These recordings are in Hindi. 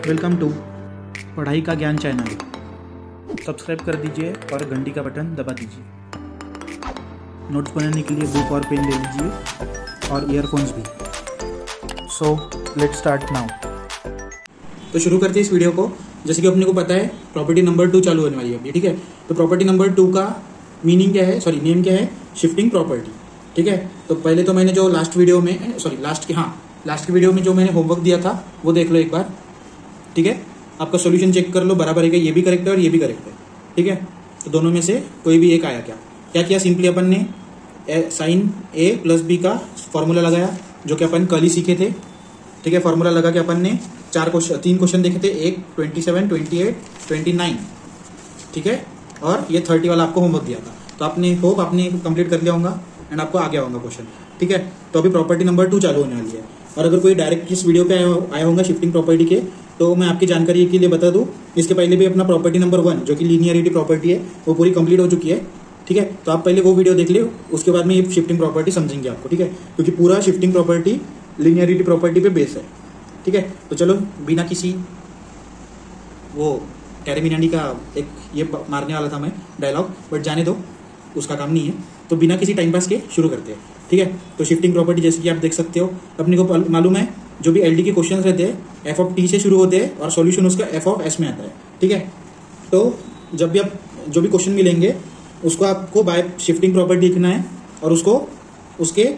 वेलकम टू पढ़ाई का ज्ञान चैनल। सब्सक्राइब कर दीजिए और घंटी का बटन दबा दीजिए। नोट्स बनाने के लिए बुक और पेन ले लीजिए और ईयरफोन्स भी। So let's start now. तो शुरू करते हैं इस वीडियो को। जैसे कि अपने को पता है प्रॉपर्टी नंबर 2 चालू होने वाली है अभी, ठीक है। तो प्रॉपर्टी नंबर 2 का मीनिंग क्या है, सॉरी नेम क्या है, शिफ्टिंग प्रॉपर्टी, ठीक है। तो पहले तो मैंने जो लास्ट की वीडियो में जो मैंने होमवर्क दिया था वो देख लो एक बार, ठीक है। आपका सॉल्यूशन चेक कर लो, बराबर है क्या, ये भी करेक्ट है और ये भी करेक्ट है, ठीक है। तो दोनों में से कोई भी एक आया क्या किया, सिंपली अपन ने साइन ए प्लस बी का फॉर्मूला लगाया, जो कि अपन कल ही सीखे थे, ठीक है। फॉर्मूला लगा के अपन ने 3 क्वेश्चन देखे थे, एक 27, 28, 29, ठीक है। और ये 30 वाला आपको होमवर्क दिया था। तो आपने कंप्लीट कर लिया होगा एंड आपको आ गया होगा क्वेश्चन, ठीक है। तो अभी प्रॉपर्टी नंबर 2 चालू होने वाली है। और अगर कोई डायरेक्ट इस वीडियो पे आया होगा शिफ्टिंग प्रॉपर्टी के, तो मैं आपकी जानकारी के लिए बता दूं, इसके पहले भी अपना प्रॉपर्टी नंबर 1 जो कि लीनियरिटी प्रॉपर्टी है वो पूरी कंप्लीट हो चुकी है, ठीक है। तो आप पहले वो वीडियो देख लियो, उसके बाद में ये शिफ्टिंग प्रॉपर्टी समझेंगे आपको, ठीक है। क्योंकि पूरा शिफ्टिंग प्रॉपर्टी लीनियरिटी प्रॉपर्टी पे बेस है, ठीक है। तो चलो बिना किसी वो कैरेमिनानी का एक ये मारने वाला था मैं डायलॉग, बट जाने दो, उसका काम नहीं है। तो बिना किसी टाइम पास के शुरू करते हैं, ठीक है। तो शिफ्टिंग प्रॉपर्टी जैसे कि आप देख सकते हो, अपने को मालूम है जो भी एलडी के क्वेश्चन रहते हैं एफ ऑफ टी से शुरू होते हैं और सॉल्यूशन उसका एफ ऑफ एस में आता है, ठीक है। तो जब भी आप जो भी क्वेश्चन मिलेंगे उसको आपको बाय शिफ्टिंग प्रॉपर्टी लिखना है और उसको उसके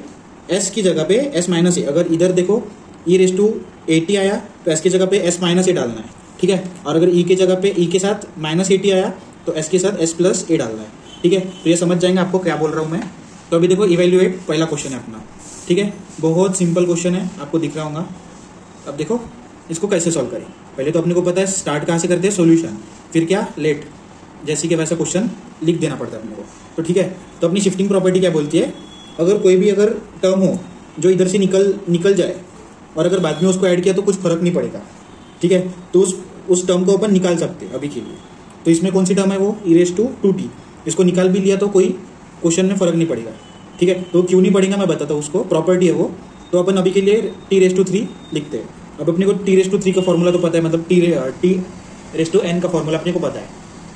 एस की जगह पे एस माइनस ए, अगर इधर देखो ई रेस टू 80 आया तो एस की जगह पे एस माइनस ए डालना है, ठीक है। और अगर ई के जगह पे ई के साथ माइनस 80 आया तो एस के साथ एस प्लस ए डालना है, ठीक है। तो ये समझ जाएंगे आपको क्या बोल रहा हूँ मैं। तो अभी देखो इवेल्युएट पहला क्वेश्चन है अपना, ठीक है। बहुत सिंपल क्वेश्चन है, आपको दिख रहा होगा। अब देखो इसको कैसे सॉल्व करें। पहले तो अपने को पता है स्टार्ट कहाँ से करते हैं, सॉल्यूशन, फिर क्या लेट, जैसे कि वैसा क्वेश्चन लिख देना पड़ता है अपने को, तो ठीक है। तो अपनी शिफ्टिंग प्रॉपर्टी क्या बोलती है, अगर कोई भी अगर टर्म हो जो इधर से निकल जाए और अगर बाद में उसको ऐड किया तो कुछ फर्क नहीं पड़ेगा, ठीक है। तो उस टर्म को अपन निकाल सकते हैं अभी के लिए। तो इसमें कौन सी टर्म है, वो ई रेस टू 2t, इसको निकाल भी लिया तो कोई क्वेश्चन में फर्क नहीं पड़ेगा, ठीक है। तो क्यों नहीं पड़ेगा मैं बताता हूँ, उसको प्रॉपर्टी है वो। तो अपन अभी के लिए टी रेस टू 3 लिखते हैं। अब अपने को टी रेस टू 3 का फॉर्मूला तो पता है, मतलब टी रेस टू n का फॉर्मूला अपने को पता है,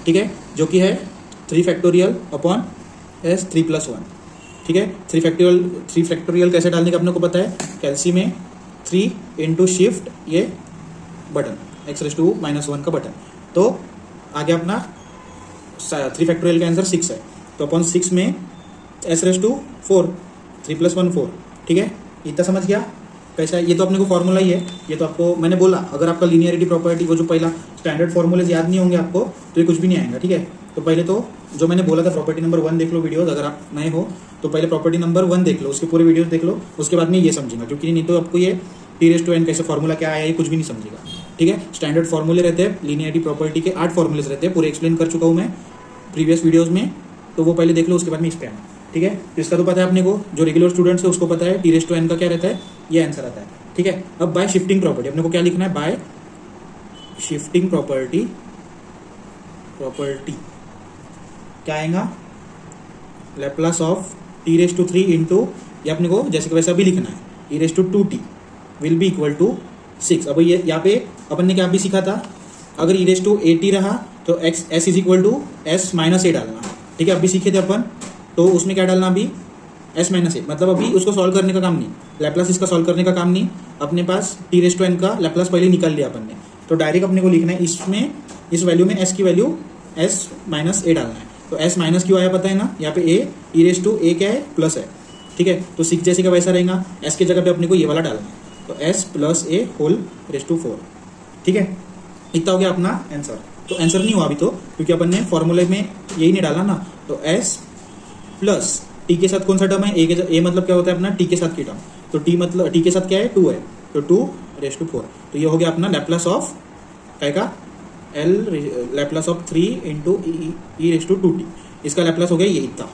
ठीक है, जो कि है 3 फैक्टोरियल अपॉन एस 3+1, ठीक है। 3 फैक्टोरियल कैसे डालने का अपने को पता है, कैल्सी में 3 इंटू शिफ्ट ये बटन x रेस टू -1 का बटन। तो आगे अपना 3 फैक्टोरियल का आंसर 6 है, तो अपॉन 6 में s रेस टू 4, 3+1 4, ठीक है। इतना समझ गया कैसा है, ये तो अपने को फॉर्मूला ही है। ये तो आपको मैंने बोला, अगर आपका लीनियरिटी प्रॉपर्टी वो जो पहला स्टैंडर्ड फॉर्मूले याद नहीं होंगे आपको तो ये कुछ भी नहीं आएगा, ठीक है। तो पहले तो जो मैंने बोला था प्रॉपर्टी नंबर 1 देख लो वीडियोस, अगर आप नए हो तो पहले प्रॉपर्टी नंबर 1 देख लो, उसके पूरे वीडियोस देख लो, उसके बाद में ये समझेगा। क्योंकि नहीं तो आपको ये टी रेस टू n कैसे फॉर्मूला क्या आया ये कुछ भी नहीं समझेगा, ठीक है। स्टैंडर्ड फॉर्मूले रहते हैं, लीनियरिटी प्रॉपर्टी के 8 फॉर्मूलेस रहते हैं, पूरे एक्सप्लेन कर चुका हूँ मैं प्रीवियस वीडियोज में, तो वो पहले देख लो, उसके बाद में इस पे आना, ठीक है। इसका तो पता है अपने को, जो रेगुलर स्टूडेंट्स है उसको पता है टी रेस टू n का क्या रहता है, ये आंसर आता है, ठीक है। अब बाय शिफ्टिंग प्रॉपर्टी अपने को क्या लिखना है, बाय शिफ्टिंग प्रॉपर्टी क्या आएगा, Laplace of t raise to 3 into, ये अपने को जैसे कि वैसा भी लिखना है, e raise to 2t will be equal to 6। अब ये यहाँ पे अपन ने क्या भी सीखा था, अगर ई रेस टू 80 रहा तो S is equal to S minus A डालना, ठीक है। अभी सीखे थे अपन, तो उसमें क्या डालना अभी, एस माइनस ए, मतलब अभी उसको सॉल्व करने का काम नहीं, लैप्लास इसका सॉल्व करने का काम नहीं, अपने पास टी रेस टू n का लैप्लास पहले निकाल लिया अपन ने। तो डायरेक्ट अपने को लिखना है इसमें, इस वैल्यू में एस की वैल्यू एस माइनस ए डालना है। तो एस माइनस क्यों आया पता है ना, यहाँ पे ए ई रेस टू ए क्या है, प्लस है, ठीक है। तो 6 जैसे का वैसा रहेगा, एस की जगह पे अपने को ये वाला डालना है, तो s plus a whole raise to 4, ठीक है। इतना हो गया अपना आंसर। तो आंसर नहीं हुआ अभी तो, क्योंकि अपन ने फॉर्मूले में यही नहीं डाला ना। तो एस प्लस टी के साथ कौन सा टर्म है, ए मतलब क्या होता है अपना टी के साथ की टर्म, तो टी मतलब टी के साथ क्या है, 2 है, तो 2 रेस टू 4। तो ये हो गया अपना लैप्लास ऑफ क्या का L, Laplace of 3 into e raise to 2t, इसका लैप्लास हो गया ये इतना,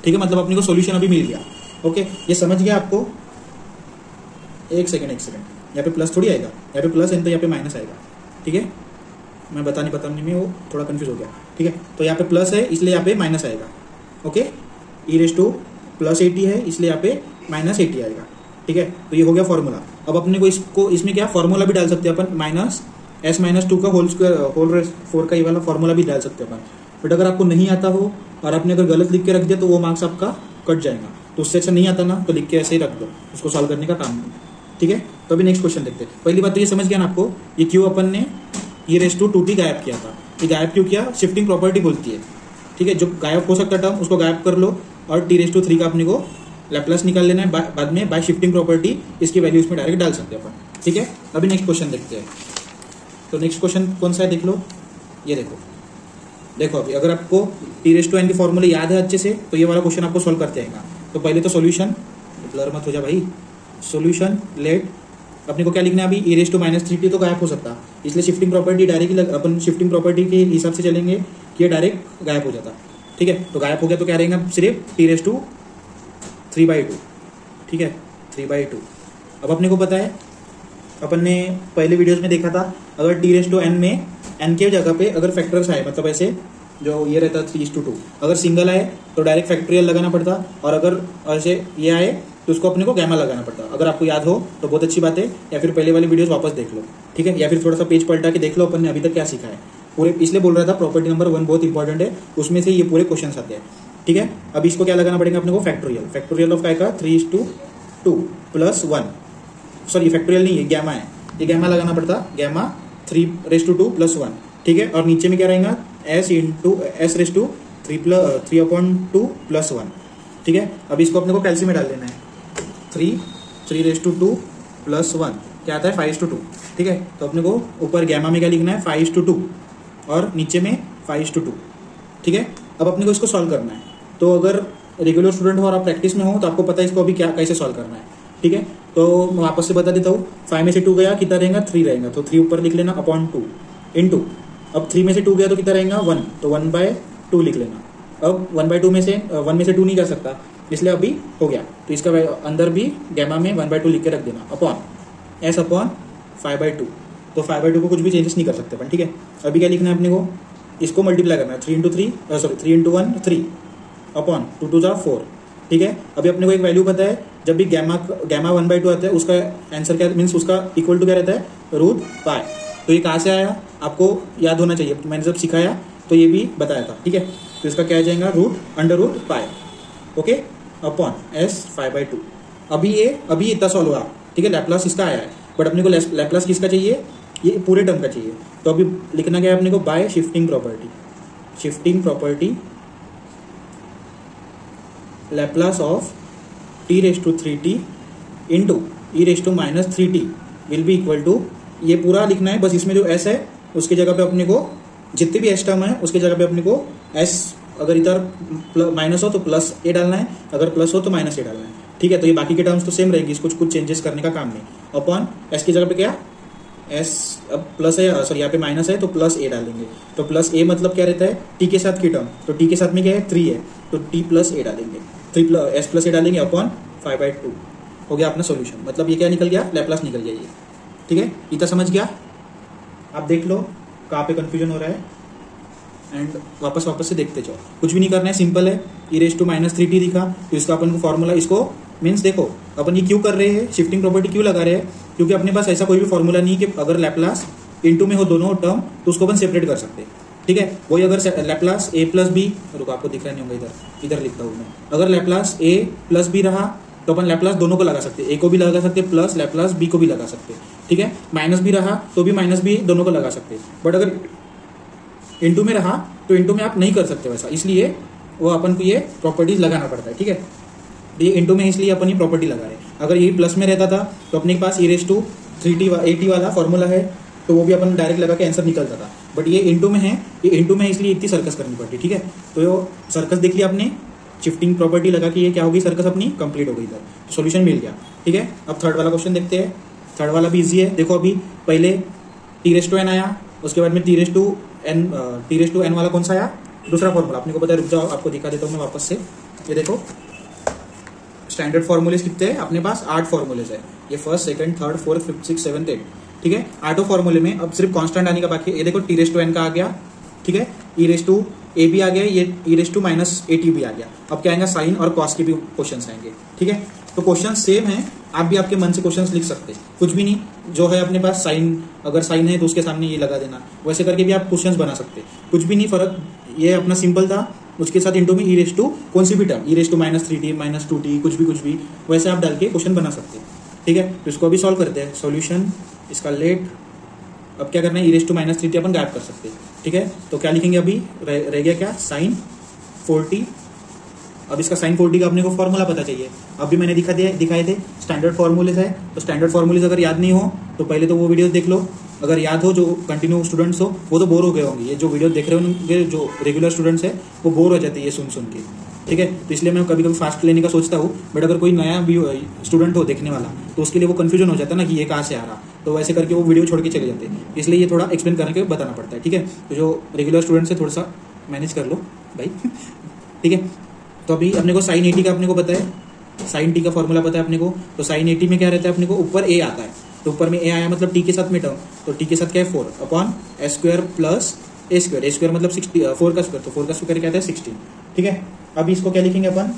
ठीक है। मतलब अपने को सोल्यूशन अभी मिल गया, ओके। ये समझ गया आपको, एक सेकंड, यहाँ पे प्लस थोड़ी आएगा, यहाँ पे प्लस है तो यहाँ पे माइनस आएगा, ठीक है। मैं बताने में वो थोड़ा कंफ्यूज हो गया, ठीक है। तो यहाँ पे प्लस है इसलिए यहाँ पे माइनस आएगा, ओके। ई रेस टू प्लस 80 है इसलिए यहाँ पे माइनस 80 आएगा, ठीक है। तो ये हो गया फॉर्मूला। अब अपने को इसमें क्या फॉर्मूला भी डाल सकते हैं अपन, माइनस एस माइनस टू का होल स्क्वायर होल 4 का ये वाला फॉर्मूला भी डाल सकते हैं अपन। बट अगर आपको नहीं आता हो और आपने अगर गलत लिख के रख दिया तो वो मार्क्स आपका कट जाएगा। तो उससे अच्छा नहीं आता ना तो लिख के ऐसे ही रख दो, उसको सॉल्व करने का काम नहीं। ठीक है, तो अभी नेक्स्ट क्वेश्चन देखते हैं। पहली बात तो ये समझ गया ना आपको, ये क्यों अपन ने ये रेस टू 2t गायब किया था। ये गायब क्यों किया, शिफ्टिंग प्रॉपर्टी बोलती है। ठीक है, जो गायब हो सकता टर्म उसको गायब कर लो और t3 का अपने को लैप्लास निकाल लेना है बाद में बाय शिफ्टिंग प्रॉपर्टी, इसकी वैल्यू इसमें डायरेक्ट डाल सकते हैं अपन। ठीक है, अभी नेक्स्ट क्वेश्चन देखते हैं। तो नेक्स्ट क्वेश्चन कौन सा है देख लो, ये देखो अभी अगर आपको t(n) के फॉर्मूले याद है अच्छे से तो ये वाला क्वेश्चन आपको सॉल्व करते आएगा। तो पहले तो सॉल्यूशन, ब्लर मत हो जा भाई, सॉल्यूशन लेट अपने को क्या लिखना है अभी, e−3t तो गायब हो सकता, इसलिए शिफ्टिंग प्रॉपर्टी डायरेक्ट अपन शिफ्टिंग प्रॉपर्टी के हिसाब से चलेंगे कि ये डायरेक्ट गायब हो जाता। ठीक है, तो गायब हो गया तो क्या रहेगा सिर्फ t3/2। ठीक है, 3/2। अब अपने को पता है, अपन ने पहले वीडियोस में देखा था, अगर t(n) में n के जगह पे अगर फैक्टर्स आए, मतलब ऐसे जो ये रहता 3:2, अगर सिंगल आए तो डायरेक्ट फैक्टोरियल लगाना पड़ता, और अगर ऐसे ये आए तो उसको अपने को गैमा लगाना पड़ता। अगर आपको याद हो तो बहुत अच्छी बात है, या फिर पहले वाली वीडियोस वापस देख लो। ठीक है, या फिर थोड़ा सा पेज पलटा के देख लो अपन ने अभी तक क्या सीखा है पूरे, इसलिए बोल रहा था प्रॉपर्टी नंबर 1 बहुत इंपॉर्टेंट है, उसमें से ये पूरे क्वेश्चन आते हैं। ठीक है, अब इसको क्या लगाना पड़ेगा अपने को, फैक्टोरियल ऑफ काय का 3:2 प्लस 1, सॉरी फैक्टोरियल नहीं है, गैमा है, ये गैमा लगाना पड़ता, गैमा 3:2 प्लस 1। ठीक है, और नीचे में क्या रहेगा s(3/2 प्लस 1। ठीक है, अब इसको अपने को कैल्सी में डाल देना है, 3:2 प्लस 1 क्या आता है 5:2। ठीक है, तो अपने को ऊपर गैमा में क्या लिखना है 5:2 और नीचे में 5:2। ठीक है, अब अपने को इसको सॉल्व करना है। तो अगर रेगुलर स्टूडेंट हो और आप प्रैक्टिस में हो तो आपको पता है इसको अभी क्या कैसे सॉल्व करना है। ठीक है, तो मैं वापस से बता देता हूँ, 5 में से 2 गया कितना रहेगा 3 रहेगा, तो 3 ऊपर लिख लेना अपॉन 2 इंटू, अब 3 में से 2 गया तो कितना रहेगा 1, तो 1/2 लिख लेना। अब 1/2 में से 1 में से 2 नहीं कर सकता, इसलिए अभी हो गया, तो इसका अंदर भी गैमा में 1/2 लिख के रख देना अपॉन s अपॉन 5/2। तो 5/2 को कुछ भी चेंजेस नहीं कर सकते अपन। ठीक है, अभी क्या लिखना है अपने को, इसको मल्टीप्लाई करना है 3 × 1 3 अपॉन 2 2 4। ठीक है, अभी अपने को एक वैल्यू पता है, जब भी गैमा 1/2 आता है उसका आंसर क्या मीन्स उसका इक्वल टू क्या रहता है √π। तो ये कहाँ से आया आपको याद होना चाहिए, मैंने जब सिखाया तो ये भी बताया था। ठीक है, तो इसका क्या आ जाएगा √√π। Okay, upon s 5/2। अभी इतना सॉल्व हुआ। ठीक है, लैप्लास इसका आया है, बट अपने को लैप्लास किसका चाहिए, ये पूरे टर्म का चाहिए। तो अभी लिखना क्या है अपने को, by shifting property Laplace of t(3t) into e−3t will be equal to, ये पूरा लिखना है, बस इसमें जो s है उसकी जगह पे अपने को जितने भी s टर्म है उसकी जगह पे अपने को s, अगर इधर माइनस हो तो प्लस a डालना है, अगर प्लस हो तो माइनस a डालना है। ठीक है, तो ये बाकी के टर्म्स तो सेम रहेंगी, इसको कुछ चेंजेस करने का काम नहीं। अपॉन s की जगह पे क्या s, अब प्लस है, सॉरी यहाँ पे माइनस है तो प्लस a डालेंगे। तो प्लस a मतलब क्या रहता है t के साथ की टर्म, तो t के साथ में क्या है 3 है, तो t प्लस a डालेंगे, s प्लस a डालेंगे अपॉन 5/2। हो गया अपना सॉल्यूशन, मतलब ये क्या निकल गया, लैप्लास निकल गया ये। ठीक है, इतना समझ गया, आप देख लो कहाँ पे कंफ्यूजन हो रहा है एंड वापस से देखते जाओ, कुछ भी नहीं करना है, सिंपल है। e−3t दिखा तो इसका अपन को फॉर्मूला, इसको मीन्स देखो अपन ये क्यों कर रहे हैं, शिफ्टिंग प्रॉपर्टी क्यों लगा रहे हैं, क्योंकि अपने पास ऐसा कोई भी फॉर्मूला नहीं कि अगर लैप्लास इनटू में हो दोनों टर्म तो उसको अपन सेपरेट कर सकते हैं। ठीक है, वही अगर लैप्लास a प्लस बी, रुको आपको दिख रहा नहीं होगा, इधर लिखता हूँ मैं, अगर लैप्लास a प्लस बी रहा तो अपन लैप्लास दोनों को लगा सकते हैं, a को भी लगा सकते हैं प्लस लैप्लास b को भी लगा सकते हैं। ठीक है, माइनस भी रहा तो भी माइनस b दोनों को लगा सकते हैं, बट अगर इनटू में रहा तो इनटू में आप नहीं कर सकते वैसा, इसलिए वो अपन को ये प्रॉपर्टीज लगाना पड़ता है। ठीक है, ये इनटू में इसलिए अपन ये प्रॉपर्टी लगा रहे हैं। अगर ये प्लस में रहता था तो अपने पास e⁻3t वाला फॉर्मूला है, तो वो भी अपन डायरेक्ट लगा के आंसर निकलता था, बट ये इनटू में है, ये इनटू में इसलिए इतनी सर्कस करनी पड़ती। ठीक है, तो ये सर्कस देख लिया आपने, शिफ्टिंग प्रॉपर्टी लगा के ये क्या होगी, सर्कस अपनी कंप्लीट हो गई इधर, तो सॉल्यूशन मिल गया। ठीक है, अब थर्ड वाला क्वेश्चन देखते हैं। थर्ड वाला भी इजी है, देखो अभी पहले t(n) आया, उसके बाद में t(n) वाला कौन सा आया, दूसरा फॉर्मूला अपने को पता है, रुक जाओ आपको दिखा देता हूँ मैं वापस से। ये देखो स्टैंडर्ड फॉर्मूलेज कितने हैं अपने पास, 8 फॉर्मूलेज है, ये first second third fourth fifth six seventh 8। ठीक है, 8 फॉर्मूले में अब सिर्फ कांस्टेंट आने का बाकी है। ये देखो t(n) का आ गया, ठीक है, e भी आ गया, ये e−8t भी आ गया। अब क्या आएगा, साइन और कॉस के भी क्वेश्चन आएंगे। ठीक है, तो क्वेश्चन सेम है, आप भी आपके मन से क्वेश्चंस लिख सकते हैं, कुछ भी नहीं, जो है अपने पास साइन, अगर साइन है तो उसके सामने ये लगा देना, वैसे करके भी आप क्वेश्चंस बना सकते हैं, कुछ भी नहीं फर्क, ये अपना सिंपल था, उसके साथ इंटू में ई रेस टू कौन सी भी term, E raise to -3t -2t कुछ भी वैसे आप डाल के क्वेश्चन बना सकते हैं, ठीक है। तो इसको अभी सॉल्व करते हैं, सॉल्यूशन इसका लेट, अब क्या करना है, ई रेस टू -3t अपन गायब कर सकते हैं, ठीक है। तो क्या लिखेंगे अभी, रह गया क्या, साइन 40, अब इसका साइन 40 का अपने को फॉर्मूला पता चाहिए, अभी मैंने दिखाए थे स्टैंडर्ड फॉर्मूलेज है, तो स्टैंडर्ड फॉर्मूलेज अगर याद नहीं हो तो पहले तो वो वीडियो देख लो, अगर याद हो, जो कंटिन्यू स्टूडेंट्स हो वो तो बोर हो गए होंगे, ये जो वीडियो देख रहे होंगे जो रेगुलर स्टूडेंट्स है वो बोर हो जाते हैं ये सुन के, ठीक है। तो इसलिए मैं कभी कभी फास्ट लेने का सोचता हूँ, बट अगर कोई नया स्टूडेंट हो देखने वाला तो उसके लिए वो कंफ्यूजन हो जाता है ना कि ये कहाँ से आ रहा, तो वैसे करके वो वीडियो छोड़ के चले जाते हैं, इसलिए ये थोड़ा एक्सप्लेन करके बताना पड़ता है, ठीक है। तो जो रेगुलर स्टूडेंट्स है थोड़ा सा मैनेज कर लो भाई ठीक है। तो अभी अपने को साइन 80 का अपने को पता है, साइन टी का फॉर्मूला पता है अपने को, तो साइन 80 में क्या रहता है अपने को, ऊपर ए आता है, तो ऊपर में ए आया मतलब टी के साथ में टर्म, तो टी के साथ क्या है 4 upon s square plus A square मतलब 4 का स्क्वायर, तो 4 का स्क्वायर क्या आता है 16, ठीक है। अभी इसको क्या लिखेंगे अपन,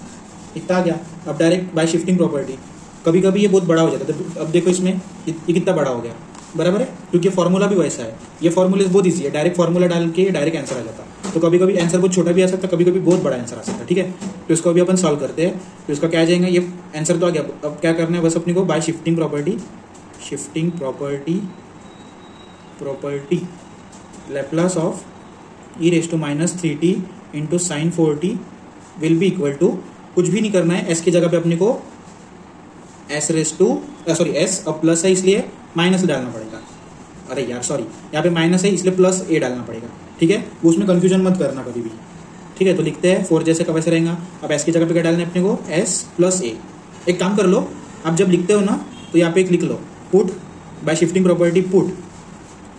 इतना आ गया, अब डायरेक्ट बाय शिफ्टिंग प्रॉपर्टी, कभी कभी ये बहुत बड़ा हो जाता है, अब देखो इसमें ये कितना बड़ा हो गया, बराबर है, क्योंकि फॉर्मूला भी वैसा है, ये फॉर्मूला बहुत ईजी है, डायरेक्ट फॉर्मूला डाल के डायरेक्ट आंसर आ जाता है, तो कभी कभी आंसर बहुत छोटा भी आ सकता है, कभी कभी बहुत बड़ा आंसर आ सकता है, ठीक है। तो इसको अभी अपन सॉल्व करते हैं, तो इसका क्या आ जाएगा, ये आंसर तो आ गया, अब क्या करना है बस अपने को, by shifting property Laplace of e raise to -3t into sine 4t will be equal to, कुछ भी नहीं करना है, एस की जगह पे अपने को एस अब प्लस है इसलिए माइनस डालना पड़ेगा, अरे यार सॉरी, यहाँ पे माइनस है इसलिए प्लस ए डालना पड़ेगा, ठीक है, उसमें कंफ्यूजन मत करना कभी भी, ठीक है। तो लिखते हैं 4 जैसे का वैसे रहेगा, अब एस की जगह पे क्या डालना है अपने को, एस प्लस ए, एक काम कर लो, आप जब लिखते हो ना तो यहाँ पे एक लिख लो, put by shifting property put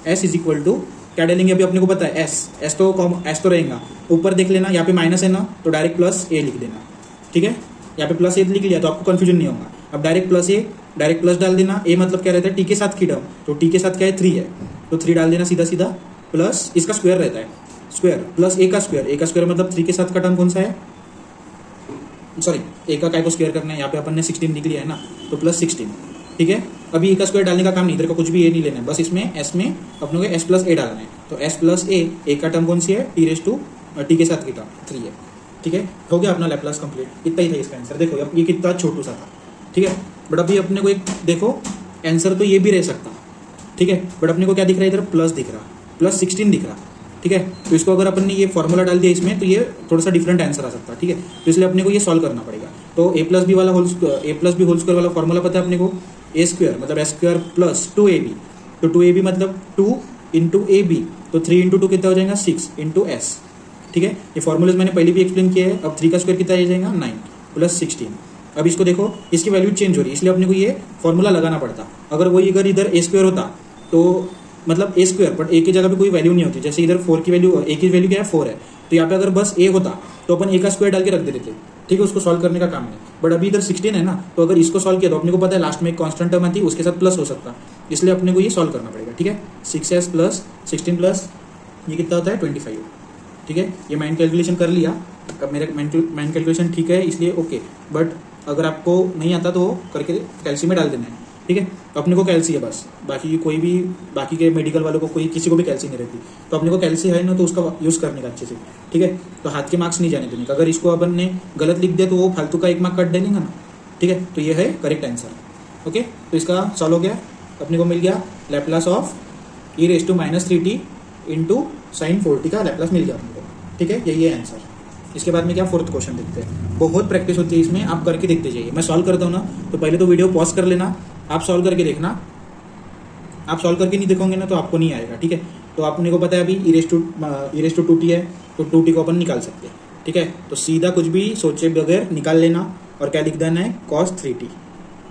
S is equal to, क्या डालेंगे अभी अपने को पता है एस तो रहेगा, ऊपर देख लेना यहाँ पे माइनस है ना, तो डायरेक्ट प्लस ए लिख देना, ठीक है, यहाँ पे प्लस ए लिख लिया तो आपको कंफ्यूजन नहीं होगा, अब डायरेक्ट प्लस डाल देना, ए मतलब क्या रहता है टी के साथ की टर्म, तो टी के साथ क्या है 3 है, तो 3 डाल देना सीधा प्लस इसका स्क्वायर रहता है, स्क्वायर प्लस ए का स्क्वायर मतलब 3 के साथ का टर्म कौन सा है, सॉरी ए का काय को स्क्वायर करना है, यहाँ पे अपन ने 16 लिख लिया है ना, तो प्लस 16, ठीक है। अभी ए का स्क्वायर डालने का काम नहीं, इधर का कुछ भी ए नहीं लेना है, बस इसमें एस में अपने को एस प्लस ए डालना है, तो एस प्लस ए का टर्म कौन सी है, टी रेस टू टी के साथ की टर्म 3 है, ठीक है, हो गया अपना लैप्लास कंप्लीट, इतना ही था इसका आंसर, देखो अब ये कितना छोटू सा था, ठीक है, बट अभी अपने को एक देखो आंसर तो ये भी रह सकता, ठीक है, बट अपने को क्या दिख रहा है इधर, प्लस दिख रहा, प्लस 16 दिख रहा, ठीक है। तो इसको अगर अपन ने ये फॉर्मूला डाल दिया इसमें तो ये थोड़ा सा डिफरेंट आंसर आ सकता है, ठीक है, तो इसलिए अपने को ये सॉल्व करना पड़ेगा। तो ए प्लस बी होल स्क्वायर वाला फॉर्मूला पता है अपने को, ए स्क्वायर मतलब एस स्क्वायर प्लस 2ab, तो 2ab मतलब 2 इंटू ए बी, तो 3 इंटू 2 कितना हो जाएगा 6 इंटू एस, ठीक है। ये फॉर्मूलेज मैंने पहले भी एक्सप्लेन किया है। अब 3 का स्क्वायर कितना आ जाएगा 9 प्लस 16। अब इसको देखो, इसकी वैल्यू चेंज हो रही है, इसलिए अपने को ये फॉर्मूला लगाना पड़ता। अगर वही अगर इधर ए स्क्वायर होता तो मतलब ए स्क्वायर, बट ए की जगह पे कोई वैल्यू नहीं होती। जैसे इधर 4 की वैल्यू, ए की वैल्यू क्या है 4 है, तो यहाँ पे अगर बस ए होता तो अपन ए का स्क्वायर डाल के रख देते थे, ठीक है, उसको सॉल्व करने का काम है। बट अभी इधर 16 है ना, तो अगर इसको सॉल्व किया तो अपने को पता है लास्ट में एक कांस्टेंट टर्म आती है, उसके साथ प्लस हो सकता, इसलिए अपने को ये सॉल्व करना पड़ेगा, ठीक है। 6s प्लस 16 प्लस ये कितना होता है 25, ठीक है। ये माइंड कैलकुलेशन कर लिया, अब मेरा माइंड कैलकुलेशन ठीक है इसलिए ओके, बट अगर आपको नहीं आता तो करके कैल्सी में डाल देना है, ठीक है। तो अपने को कैल्सी है बस, बाकी कोई भी बाकी के मेडिकल वालों को कोई किसी को भी कैल्सी नहीं रहती, तो अपने को कैल्सी है ना तो उसका यूज़ करने का अच्छे से, ठीक है। तो हाथ के मार्क्स नहीं जाने देने का, अगर इसको अपन ने गलत लिख दिया तो वो फालतू का 1 मार्क कट देंगे ना, ठीक है। तो ये है करेक्ट आंसर, ओके। तो इसका सॉल्व हो गया, अपने को मिल गया Laplace of e raise to -3t into sine 4t का लैप्लास मिल गया अपने को, ठीक है। यही है आंसर। इसके बाद में क्या 4th क्वेश्चन देखते हैं। बहुत प्रैक्टिस होती है इसमें, आप करके देखते जाइए। मैं सॉल्व करता हूँ ना, तो पहले तो वीडियो पॉज कर लेना, आप सॉल्व करके देखना। आप सॉल्व करके नहीं देखोगे ना तो आपको नहीं आएगा, ठीक है। तो आपने को पता है अभी ई रेस टू 2t है, तो 2t को अपन निकाल सकते हैं, ठीक है। तो सीधा कुछ भी सोचे बगैर निकाल लेना, और क्या लिख देना है cos 3t,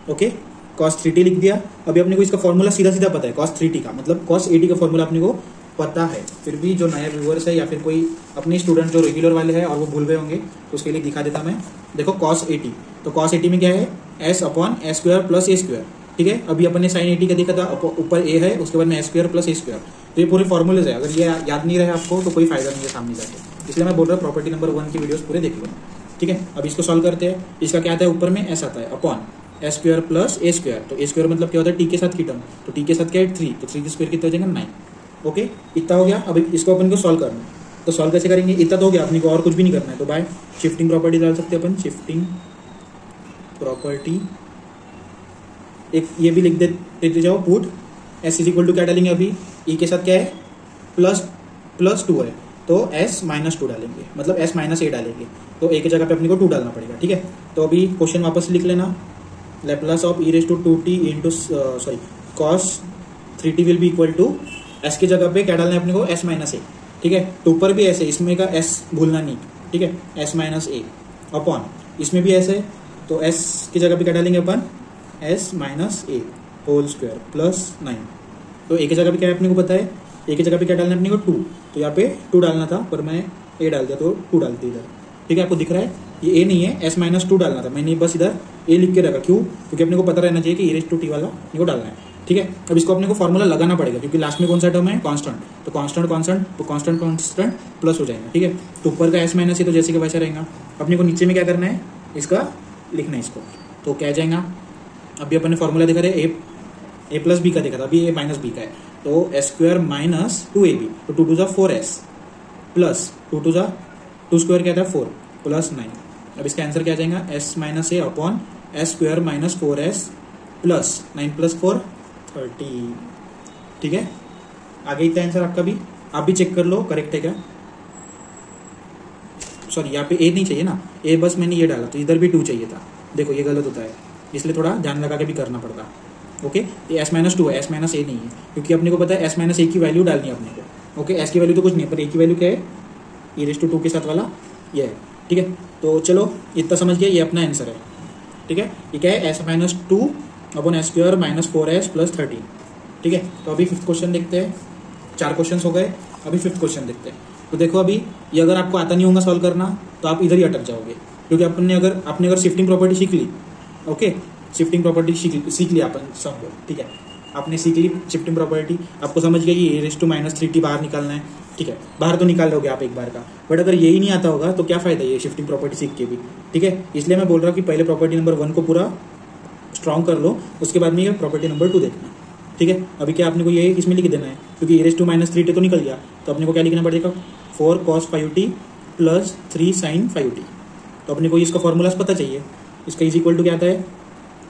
okay. cos 3t लिख दिया। अभी अपने को इसका फॉर्मूला सीधा सीधा पता है, cos 3t का मतलब cos 80 का फॉर्मूला अपने को पता है। फिर भी जो नया व्यूअर्स है या फिर कोई अपने स्टूडेंट जो रेगुलर वाले हैं और वो भूल गए होंगे, तो उसके लिए दिखा देता मैं। देखो cos 80, तो cos 80 में क्या है s upon A square plus A square, ठीक है। अभी अपन ने साइन 80 का देखा था, ऊपर ए है, उसके बाद में ए स्क्वायर प्लस ए स्क्वायर, तो ये पूरे फॉर्मूलेज है। अगर ये याद नहीं रहे आपको तो कोई फायदा नहीं है सामने जाके, इसलिए मैं बोल रहा हूँ प्रॉपर्टी नंबर 1 की वीडियोस पूरे देख लो, ठीक है। अब इसको सॉल्व करते हैं। इसका क्या आता है, ऊपर में s आता है upon S square plus A square. तो ए स्क्वायर मतलब क्या होता है टी के साथ की टर्म, तो टी के साथ क्या है 3, तो 3 की स्क्वायर कितना हो जाएगा 9। ओके, इतना हो गया। अब इसको अपन को सॉल्व करना है, तो सॉल्व कैसे करेंगे, इतना तो हो गया, अपने को और कुछ भी नहीं करना है। तो बाय शिफ्टिंग प्रॉपर्टी डाल सकते हैं अपन, शिफ्टिंग प्रॉपर्टी एक ये भी लिख देते जाओ, put S is equal to क्या डालेंगे अभी, ई के साथ क्या है प्लस 2 है, तो s -2 डालेंगे, मतलब s -a डालेंगे, तो a की जगह पे अपने को 2 डालना पड़ेगा। ठीक है, तो अभी क्वेश्चन वापस लिख लेना, Laplace of e raised to 2t into sorry cos 3t will be equal to s की जगह पे क्या डालना है अपने को s -a। ठीक है, तो ऊपर भी ऐसे, इसमें का s भूलना नहीं। ठीक है, s -a अपॉन इसमें भी ऐसे, तो s की जगह पे क्या डालेंगे अपन s -a whole square plus 9। तो a की जगह पे क्या है अपने को पता है, a की जगह पे क्या डालना है अपने को 2, तो यहाँ पे 2 डालना था पर मैं a डाल दिया तो 2 डाल दिया इधर। ठीक है, आपको दिख रहा है ये a नहीं है, s -2 डालना था, मैंने बस इधर a लिख के रखा। क्यों, क्योंकि अपने को पता रहना चाहिए कि e raised to t वाला अपने को डालना है। ठीक है, अब इसको अपने को फॉर्मूला लगाना पड़ेगा, क्योंकि लास्ट में कौन सा टर्म है कांस्टेंट, तो कांस्टेंट प्लस हो जाएगा। ठीक है, तो ऊपर का s -a तो जैसे कि वैसा रहेगा, अपने को नीचे में क्या करना है, इसका लिखना है इसको, तो क्या जाएगा, अभी अपन ने फॉर्मूला देखा था a प्लस बी का देखा था, अभी a माइनस बी का है, तो एस स्क्वायर माइनस 2ab, तो 2 2 4s प्लस 2 स्क्वायर क्या था 4 प्लस 9। अब इसका आंसर क्या आ जाएगा, s -a upon S square minus 4s plus 9 plus 4 30। ठीक है, आगे इतना आंसर आपका भी, आप भी चेक कर लो करेक्ट है क्या। सॉरी, यहाँ पे a नहीं चाहिए ना, a बस मैंने ये डाला, तो इधर भी 2 चाहिए था। देखो ये गलत होता है, इसलिए थोड़ा ध्यान लगा के भी करना पड़ता। ओके, ये s -2 है, s -a नहीं है, क्योंकि अपने को पता है s -a की वैल्यू डालनी है अपने को। ओके, s की वैल्यू तो कुछ नहीं है, पर a की वैल्यू क्या है, e raised to 2 के साथ वाला ये है। ठीक है, तो चलो इतना समझ गया, ये अपना आंसर है। ठीक है, ये क्या है, s -2 upon S square minus 4s plus 13। ठीक है, तो अभी 5th क्वेश्चन देखते हैं, 4 क्वेश्चन हो गए, अभी 5th क्वेश्चन देखते हैं। तो देखो अभी ये अगर आपको आता नहीं होगा सॉल्व करना, तो आप इधर ही अटक जाओगे, क्योंकि आपने अगर शिफ्टिंग प्रॉपर्टी सीख ली, ओके शिफ्टिंग प्रॉपर्टी सीख लिया अपन समझो। ठीक है, आपने सीख ली शिफ्टिंग प्रॉपर्टी, आपको समझ गया कि a raised to -3t बाहर निकालना है। ठीक है, बाहर तो निकाल लोगे आप एक बार का, बट अगर यही नहीं आता होगा तो क्या फायदा ये शिफ्टिंग प्रॉपर्टी सीख के भी। ठीक है, इसलिए मैं बोल रहा हूँ कि पहले प्रॉपर्टी नंबर 1 को पूरा स्ट्रॉन्ग कर लो, उसके बाद में ये प्रॉपर्टी नंबर 2 देखना। ठीक है, अभी क्या आपने को ये इसमें लिख देना है, क्योंकि a raised to -3t तो निकल गया, तो अपने को क्या लिखना पड़ेगा 4 cos 5t plus 3 sin 5t। तो अपने को इसका फॉर्मूला पता चाहिए, इसका इज इक्वल टू क्या आता है,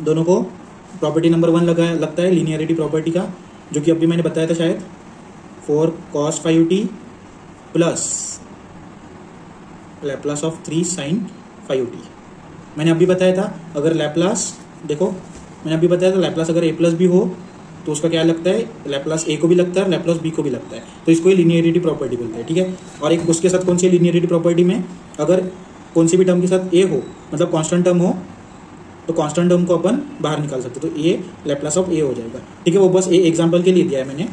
दोनों को प्रॉपर्टी नंबर 1 लगता है लीनियरिटी प्रॉपर्टी का, जो कि अभी मैंने बताया था शायद 4 cos 5t plus Laplace of 3 sin 5t। मैंने अभी बताया था अगर लैप्लास, देखो मैंने अभी बताया था लैप्लास अगर a प्लस बी हो तो उसका क्या लगता है, लैप्लास a को भी लगता है, लैप्लास b को भी लगता है, तो इसको ही लीनियरिटी प्रॉपर्टी बोलते हैं। ठीक है, और एक उसके साथ कौन सी लीनियरिटी प्रॉपर्टी में, अगर कौन सी भी टर्म के साथ a हो, मतलब कांस्टेंट टर्म हो, तो कांस्टेंट टर्म को अपन बाहर निकाल सकते, तो ये लैप्लास ऑफ a हो जाएगा। ठीक है, वो बस ए एग्जांपल के लिए दिया है मैंने,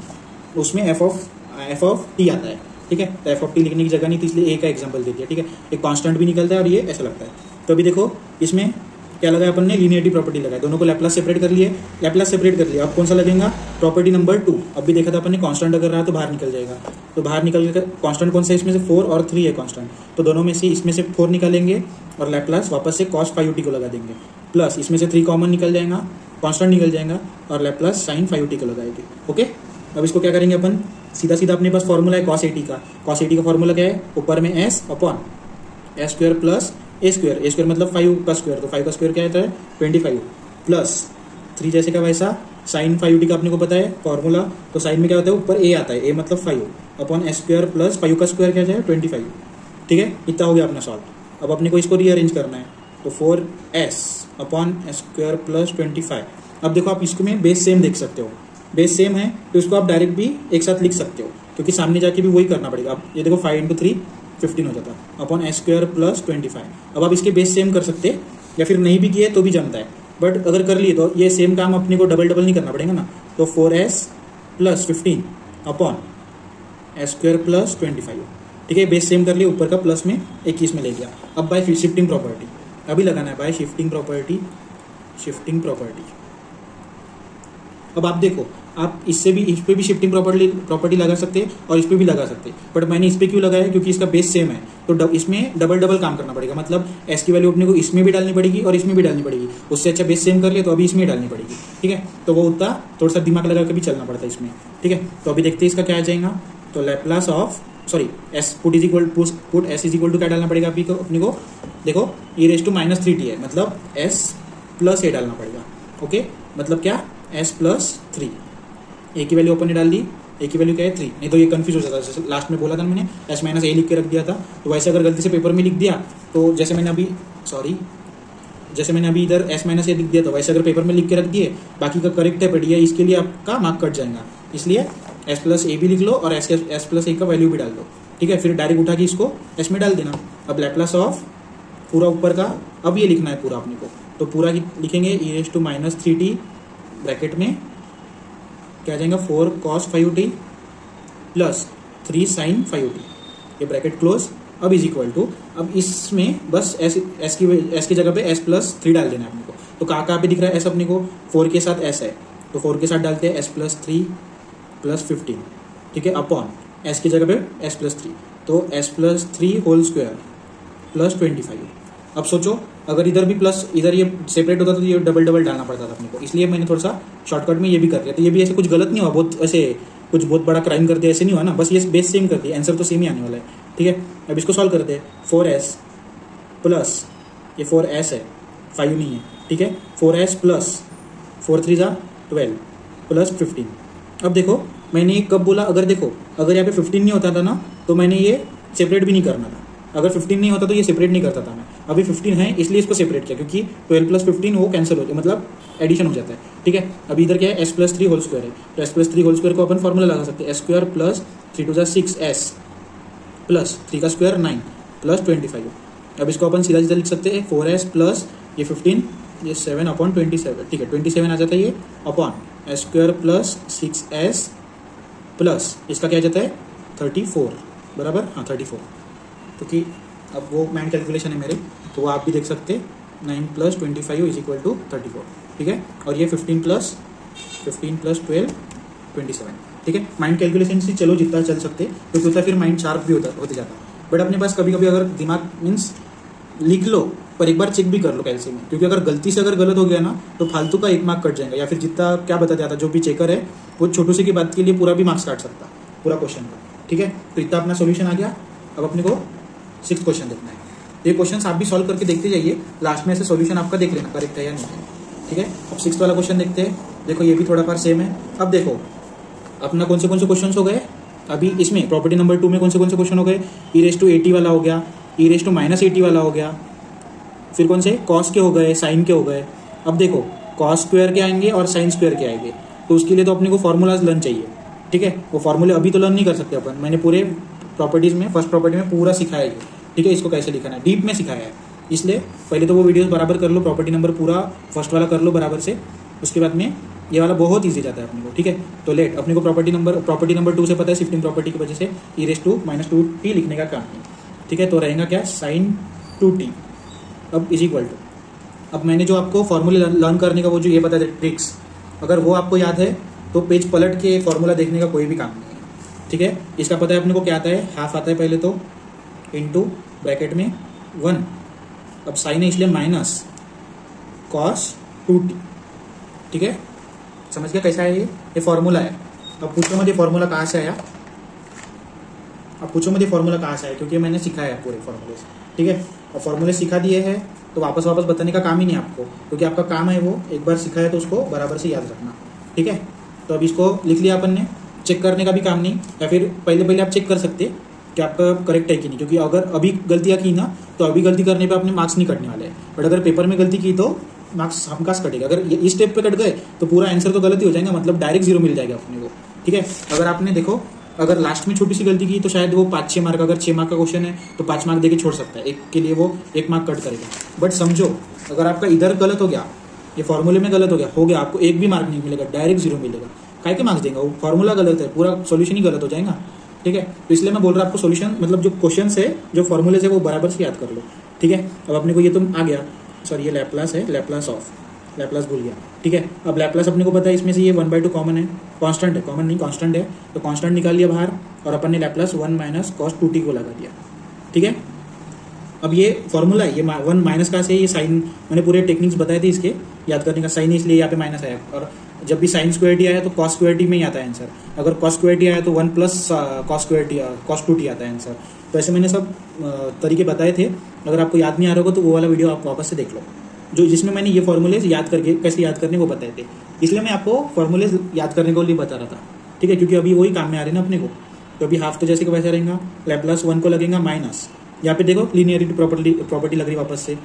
उसमें f ऑफ t आता है। ठीक है, तो f ऑफ t लिखने की जगह नहीं थी, इसलिए a का एग्जांपल दे दिया। ठीक है, एक कांस्टेंट भी निकलता है और ये ऐसा लगता है। तो अभी देखो इसमें क्या लगाया अपन ने, लीनियरिटी प्रॉपर्टी लगाया, दोनों को लैप्लास सेपरेट कर लिए, लैप्लास सेपरेट कर लिया। अब कौन सा लगेगा, प्रॉपर्टी नंबर 2। अब भी देखा था अपन ने कांस्टेंट अगर रहा तो बाहर निकल जाएगा, तो बाहर निकल कर कांस्टेंट कौन सा है, इसमें से 4 और 3 है कांस्टेंट, तो दोनों में से इसमें से 4 निकालेंगे और लैप्लास वापस से cos 5t को लगा देंगे, प्लस इसमें से 3 कॉमन निकल जाएगा, कांस्टेंट निकल जाएगा और लैप्लास sin 5t को लगाएंगे। ओके, अब इसको क्या करेंगे अपन, सीधा सीधा अपने पास फॉर्मूला है cos 80 का। cos 80 का फॉर्मूला क्या है, ऊपर में s upon S square plus A square मतलब 5 का स्क्वायर, तो 5 का स्क्वायर क्या होता है 25 प्लस 3 जैसे का वैसा sin 5t का अपने को पता है फॉर्मूला, तो साइन में क्या होता है ऊपर a आता है, a मतलब 5 अपॉन एस स्क्वायर प्लस 5 का स्क्वायर क्या जाए 25। ठीक है, इतना हो गया अपना सॉल्व। अब अपने को इसको रीअरेंज करना है, तो 4s upon S square plus 25। अब देखो आप इसको में बेस सेम देख सकते हो, बेस सेम है तो इसको आप डायरेक्ट भी एक साथ लिख सकते हो, क्योंकि सामने जाके भी वही करना पड़ेगा। अब ये देखो 5 × 3 15 हो जाता अपॉन एस स्क्वायर प्लस 25। अब आप इसके बेस सेम कर सकते हैं, या फिर नहीं भी किए तो भी जमता है, बट अगर कर लिए तो ये सेम काम अपने को डबल नहीं करना पड़ेगा ना, तो 4s plus 15 upon S square plus 25। ठीक है, बेस सेम कर लिए, ऊपर का प्लस में 21 में ले गया। अब बाय शिफ्टिंग प्रॉपर्टी अभी लगाना है, बाय शिफ्टिंग प्रॉपर्टी। अब आप देखो आप इस पे भी शिफ्टिंग प्रॉपर्टी लगा सकते हैं और इस पे भी लगा सकते हैं, बट मैंने इस पे क्यों लगाया, क्योंकि इसका बेस सेम है, तो इसमें डबल काम करना पड़ेगा, मतलब एस की वैल्यू अपने को इसमें भी डालनी पड़ेगी और इसमें भी डालनी पड़ेगी। उससे अच्छा बेस सेम कर लिया तो अभी इसमें डालनी पड़ेगी, ठीक है। तो वो उतना थोड़ा सा दिमाग लगा के भी चलना पड़ता है इसमें, ठीक है। तो अभी देखते हैं इसका क्या आ जाएगा। तो Laplace of s put S is equal to क्या डालना पड़ेगा अपने को, देखो e रेज टू -3t है, मतलब s प्लस ए डालना पड़ेगा, ओके। मतलब क्या, s प्लस 3, ए की वैल्यू अपन ने डाल दी, ए की वैल्यू क्या है 3, नहीं तो ये कंफ्यूज हो जाता है। जैसे लास्ट में बोला था मैंने s माइनस ए लिख के रख दिया था, तो वैसे अगर गलती से पेपर में लिख दिया तो जैसे मैंने अभी इधर s माइनस ए लिख दिया, तो वैसे अगर पेपर में लिख के रख दिए, बाकी का करेक्ट है पढ़िए, इसके लिए आपका मार्क कट जाएगा। इसलिए s प्लस ए भी लिख लो और s प्लस ए का वैल्यू भी डाल दो, ठीक है। फिर डायरेक्ट उठा के इसको s में डाल देना। अब लैप्लास ऑफ पूरा ऊपर का अब ये लिखना है पूरा अपने को, तो पूरा लिखेंगे e raise to -3t bracket में क्या आ जाएगा 4 cos 5t plus 3 sin 5t, ये ब्रैकेट क्लोज। अब इज इक्वल टू, अब इसमें बस s की जगह पे s प्लस 3 डाल देना है अपने को। तो कहाँ पे दिख रहा है s अपने को, 4 के साथ s है, तो 4 के साथ डालते हैं s प्लस 3 प्लस 15, ठीक है, अपॉन s की जगह पे s प्लस 3, तो s plus 3 whole square plus 25। अब सोचो अगर इधर भी प्लस इधर ये सेपरेट होता तो ये डबल डालना पड़ता था अपने को, इसलिए मैंने थोड़ा सा शॉर्टकट में ये भी कर दिया। तो ये भी ऐसे कुछ गलत नहीं हुआ, बहुत ऐसे कुछ बहुत बड़ा क्राइम कर दिया ऐसे नहीं हुआ ना, बस ये बेस सेम कर दिया, आंसर तो सेम ही आने वाला है, ठीक है। अब इसको सॉल्व करते हैं, 4s प्लस ये 4s है 5 नहीं है, ठीक है, 4s प्लस 4 3 12 प्लस 15। अब देखो मैंने कब बोला, अगर यहाँ पे 15 नहीं होता था ना तो मैंने ये सेपरेट भी नहीं करना था, अगर 15 नहीं होता तो ये सेपरेट नहीं करता था मैं। अभी 15 है इसलिए इसको सेपरेट किया, क्योंकि 12 प्लस 15 वो कैंसिल हो जाए, मतलब एडिशन हो जाता है, ठीक है। अभी इधर क्या है s प्लस 3 होल स्क्वायर है, तो s प्लस 3 होल स्क्वायर को अपन फॉर्मूला लगा सकते हैं, s square plus 3 2 6s plus 3 का स्क्वायर 9 प्लस 25। अब इसको अपन सीधा लिख सकते हैं 4s प्लस ये 15 ये 7 अपॉन 27, ठीक है, 27 आ जाता है ये upon s square plus 6s plus इसका क्या आ जाता है 34, बराबर, हाँ 34, क्योंकि अब वो मैन कैलकुलेशन है मेरे, तो वो आप भी देख सकते हैं। 9 प्लस 25 इज इक्वल टू 34, ठीक है। और ये 15 प्लस 12 27, ठीक है। माइंड कैलकुलेशन से चलो जितना चल सकते, क्योंकि होता है फिर माइंड शार्प भी होते जाता। बट अपने पास कभी कभी अगर दिमाग मीन्स लिख लो पर एक बार चेक भी कर लो कैसे में, क्योंकि अगर गलती से अगर गलत हो गया ना तो फालतू का 1 मार्क कट जाएगा, या फिर जितना क्या बता जाता जो भी चेकर है वो छोटू सी की बात के लिए पूरा भी मार्क्स काट सकता पूरा क्वेश्चन का, ठीक है। तो इतना अपना सोल्यूशन आ गया। अब अपने को 6th क्वेश्चन देखना है। ये क्वेश्चन आप भी सॉल्व करके देखते जाइए, लास्ट में से सॉल्यूशन आपका देख लेना करेक्ट है या नहीं है, ठीक है। अब 6th वाला क्वेश्चन देखते हैं। देखो ये भी थोड़ा बार सेम है। अब देखो अपना कौन से क्वेश्चन हो गए अभी इसमें प्रॉपर्टी नंबर 2 में कौन से क्वेश्चन हो गए, e रेज टू 80 वाला हो गया, e रेज टू -80 वाला हो गया, फिर कौन से कॉस के हो गए, साइन के हो गए। अब देखो कॉस स्क्वायर के आएंगे और साइन स्क्वायर के आएंगे, तो उसके लिए तो अपने को फॉर्मूलाज लर्न चाहिए, ठीक है। वो फॉर्मूले अभी तो लर्न नहीं कर सकते अपन, मैंने पूरे प्रॉपर्टीज में फर्स्ट प्रॉपर्टी में पूरा सिखाया है, ठीक है। इसको कैसे लिखना है डीप में सिखाया है, इसलिए पहले तो वो वीडियोस बराबर कर लो, प्रॉपर्टी नंबर पूरा फर्स्ट वाला कर लो बराबर से, उसके बाद में ये वाला बहुत ईजी जाता है अपने को, ठीक है। तो लेट अपने को प्रॉपर्टी नंबर 2 से पता है शिफ्टिंग प्रॉपर्टी की वजह से e रेज टू -2t लिखने का काम है, ठीक है। तो रहेगा क्या sin 2t। अब इज इक्वल टू, अब मैंने जो आपको फॉर्मूले लर्न करने का वो जो ये बताया था ट्रिक्स, अगर वो आपको याद है तो पेज पलट के फॉर्मूला देखने का कोई भी काम नहीं है, ठीक है। इसका पता है अपने को क्या आता है, हाफ आता है पहले तो इंटू ब्रैकेट में 1, अब साइन है इसलिए माइनस cos 2t, ठीक है। समझ गया कैसा है ये फॉर्मूला है। अब पूछो मुझे फॉर्मूला कहाँ से आया, क्योंकि मैंने सिखाया है पूरे फॉर्मूले से, ठीक है। और फॉर्मूले सिखा दिए हैं तो वापस बताने का काम ही नहीं आपको, क्योंकि आपका काम है वो एक बार सिखाया तो उसको बराबर से याद रखना, ठीक है। तो अब इसको लिख लिया अपन ने, चेक करने का भी काम नहीं, या फिर पहले आप चेक कर सकते कि आपका करेक्ट है कि नहीं, क्योंकि अगर अभी गलतियाँ की ना तो अभी गलती करने पे अपने मार्क्स नहीं कटने वाले हैं, बट अगर पेपर में गलती की तो मार्क्स हमखास कटेगा। अगर इस स्टेप पे कट गए तो पूरा आंसर तो गलत ही हो जाएगा, मतलब डायरेक्ट 0 मिल जाएगा अपने को, ठीक है। अगर आपने देखो अगर लास्ट में छोटी सी गलती की तो शायद वो 5-6 मार्क, अगर 6 मार्क का क्वेश्चन है तो 5 मार्क देके छोड़ सकता है, एक के लिए वो 1 मार्क कट करेगा। बट समझो अगर आपका इधर गलत हो गया, ये फॉर्मूले में गलत हो गया आपको 1 भी मार्क नहीं मिलेगा, डायरेक्ट 0 मिलेगा। काय के मार्क्स देंगे, वो फॉर्मूला गलत है, पूरा सोल्यूशन ही गलत हो जाएगा, ठीक है। तो इसलिए मैं बोल रहा हूँ आपको सोल्यूशन मतलब जो क्वेश्चन है जो फॉर्मूले है वो बराबर से याद कर लो, ठीक है। अब अपने को ये तो आ गया, सॉरी ये लैप्लास है, लैप्लास ऑफ लैप्लास भूल गया, ठीक है। अब लैप्लास अपने को पता है इसमें से ये 1/2 कॉमन है, कांस्टेंट है, कॉमन नहीं कांस्टेंट है, तो कांस्टेंट निकाल लिया बाहर और अपन ने लैप्लास 1 माइनस कॉस 2t को लगा दिया, ठीक है। अब ये फॉर्मूला है, ये 1 माइनस का से ये साइन, मैंने पूरे टेक्निक्स बताए थे इसके याद करने का, साइन इसलिए यहाँ पे माइनस आया, और जब भी साइन स्क्वायर टी आया तो कॉस स्क्वायर टी में ही आता है आंसर, अगर कॉस स्क्वायर टी आया तो 1 plus cos square T cos 2t आता है आंसर। तो ऐसे मैंने सब तरीके बताए थे, अगर आपको याद नहीं आ रहा होगा तो वो वाला वीडियो आप वापस से देख लो, जो जिसमें मैंने ये फॉर्मूले याद करके कैसे याद करने वो बताए थे, इसलिए मैं आपको फॉर्मूले याद करने को लिए बता रहा था, ठीक है, क्योंकि अभी वही काम में आ रहे हैं ना अपने को। तो अभी हाफ तो जैसे कि वैसे रहेगा, लैप्लास 1 को लगेगा माइनस, यहाँ पे देखो लीनियरिटी प्रॉपर्टी लग रही वापस से,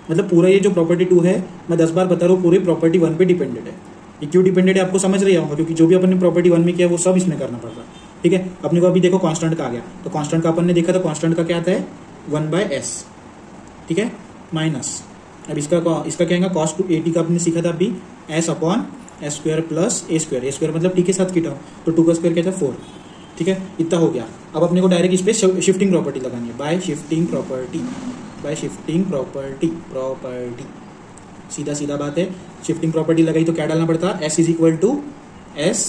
मतलब पूरा ये जो प्रॉपर्टी 2 है मैं 10 बार बता रहा हूँ, पूरी प्रॉपर्टी 1 पे डिपेंडेड है। ये क्यों डिपेंडेड है आपको समझ रही होगा, क्योंकि जो भी अपन ने प्रॉपर्टी 1 में किया वो सब इसमें करना पड़ रहा है, ठीक है। अपने को अभी देखो कांस्टेंट का आ गया, तो कांस्टेंट का अपन ने देखा, तो कांस्टेंट का क्या आता है 1/s, ठीक है, माइनस, अब इसका क्या है कॉस 2at का आपने सीखा था अभी, s upon s square plus a square मतलब t के साथ की टर्म, तो 2 का स्क्वायर क्या था 4, ठीक है, इतना हो गया। अब अपने को डायरेक्ट इस पे शिफ्टिंग प्रॉपर्टी लगानी है, बाय शिफ्टिंग प्रॉपर्टी, सीधा बात है। शिफ्टिंग प्रॉपर्टी लगाई तो क्या डालना पड़ता है, s is equal to s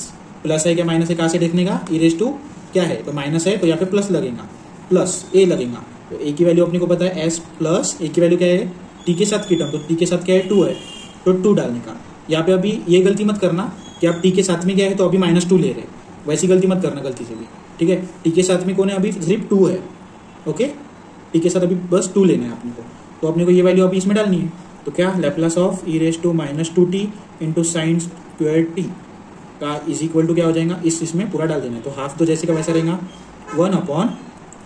plus है क्या माइनस है, कहाँ से देखने का, ई रेज टू क्या है तो माइनस है, तो यहाँ पे प्लस लगेगा, प्लस a लगेगा, तो a की वैल्यू अपने को पता है s प्लस a की वैल्यू क्या है t के साथ की टर्म, तो t के साथ क्या है 2 है, तो 2 डालने का। यहाँ पे अभी ये गलती मत करना कि आप t के साथ में क्या है तो अभी -2 ले रहे, वैसी गलती मत करना गलती से भी, ठीक है। t के साथ में कौन है अभी सिर्फ 2 है, ओके, t के साथ अभी बस 2 लेना है अपने को, तो अपने को ये वैल्यू अभी इसमें डालनी है, तो क्या Laplace of e raise to -2t into sine square T का इज इक्वल टू क्या हो जाएगा, इसमें पूरा डाल देना है, तो हाफ तो जैसे का वैसा रहेगा 1 अपॉन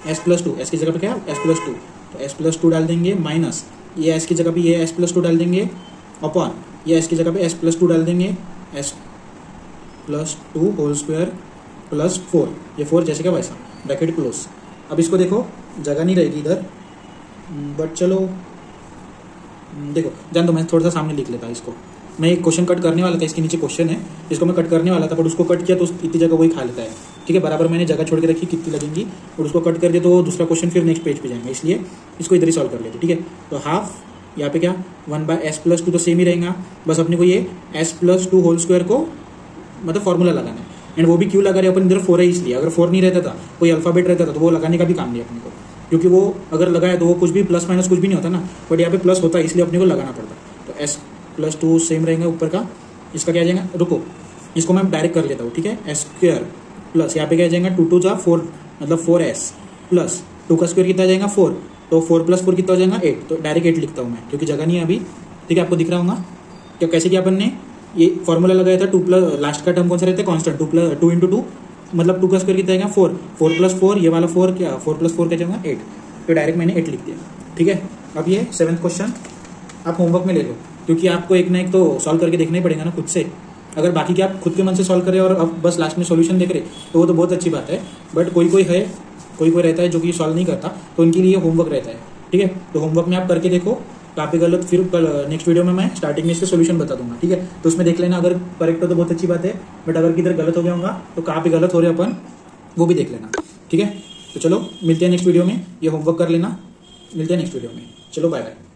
s प्लस 2, s की जगह पे क्या s प्लस 2, तो s प्लस 2 डाल देंगे, माइनस ये s की जगह पे ये s प्लस 2 डाल देंगे, अपॉन ये s की जगह पे s प्लस 2 डाल देंगे, s plus 2 whole square plus 4, ये 4 जैसे का वैसा, ब्रैकेट क्लोज। अब इसको देखो जगह नहीं रहेगी इधर, बट चलो देखो जान दो, मैं थोड़ा सा सामने लिख लेता इसको, मैं एक क्वेश्चन कट करने वाला था, इसके नीचे क्वेश्चन है, इसको मैं कट करने वाला था, पर उसको कट किया तो इतनी जगह वही खा लेता है, ठीक है, बराबर मैंने जगह छोड़ के रखी कितनी लगेंगी, और उसको कट कर दिया तो दूसरा क्वेश्चन फिर नेक्स्ट पेज पे जाएंगे, इसलिए इसको इधर ही सॉल्व कर लेते, ठीक है। तो हाफ यहाँ पे क्या 1/s प्लस 2 तो सेम ही रहेगा, बस अपने को ये s प्लस 2 होल स्क्वायर को मतलब फॉर्मूला लगाना है, एंड वो भी क्यों लगा रहे अपन इधर 4 है इसलिए, अगर 4 नहीं रहता था कोई अल्फाबेट रहता था तो वो लगाने का भी काम नहीं अपने को, क्योंकि वो अगर लगाया तो वो कुछ भी प्लस माइनस कुछ भी नहीं होता ना, बट यहाँ पे प्लस होता है इसलिए अपने को लगाना पड़ता, तो s प्लस 2 सेम रहेंगे ऊपर का, इसका क्या आ जाएगा, रुको इसको मैं डायरेक्ट कर लेता हूँ, ठीक है, s स्क्वायर प्लस यहाँ पे क्या आ जाएगा 2 2 4 मतलब 4s प्लस 2 का स्क्वायर कितना आ जाएगा 4, तो 4 प्लस 4 कितना हो जाएगा 8, तो डायरेक्ट 8 लिखता हूँ मैं क्योंकि जगह नहीं है अभी, ठीक है, आपको दिख रहा होगा क्या कैसे क्या अपन ने ये फॉर्मूला लगाया था, 2 प्लस लास्ट का टर्म कौन सा रहता है कांस्टेंट, 2 इंटू 2 मतलब 2 का स्क्वायर कितना आएगा 4 प्लस 4 ये वाला 4 क्या 4 प्लस 4 क्या जाएगा 8, तो डायरेक्ट मैंने 8 लिख दिया, ठीक है। अब ये 7th क्वेश्चन आप होमवर्क में ले लो, क्योंकि आपको एक ना एक तो सॉल्व करके देखना ही पड़ेगा ना खुद से, अगर बाकी के आप खुद के मन से सॉल्व करें और अब बस लास्ट में सॉल्यूशन देख रहे तो वो तो बहुत अच्छी बात है, बट कोई रहता है जो कि सॉल्व नहीं करता, तो उनके लिए होमवर्क रहता है, ठीक है। तो होमवर्क में आप करके देखो, कहाँ पे गलत फिर कल नेक्स्ट वीडियो में मैं स्टार्टिंग में इसके सोल्यूशन बता दूंगा, ठीक है, तो उसमें देख लेना, अगर करेक्ट हो तो बहुत अच्छी बात है, बट अगर किधर गलत हो गया होगा तो कहाँ पे गलत हो रहे अपन वो भी देख लेना, ठीक है। तो चलो मिलते हैं नेक्स्ट वीडियो में, ये होमवर्क कर लेना, मिलते हैं नेक्स्ट वीडियो में, चलो बाय बाय।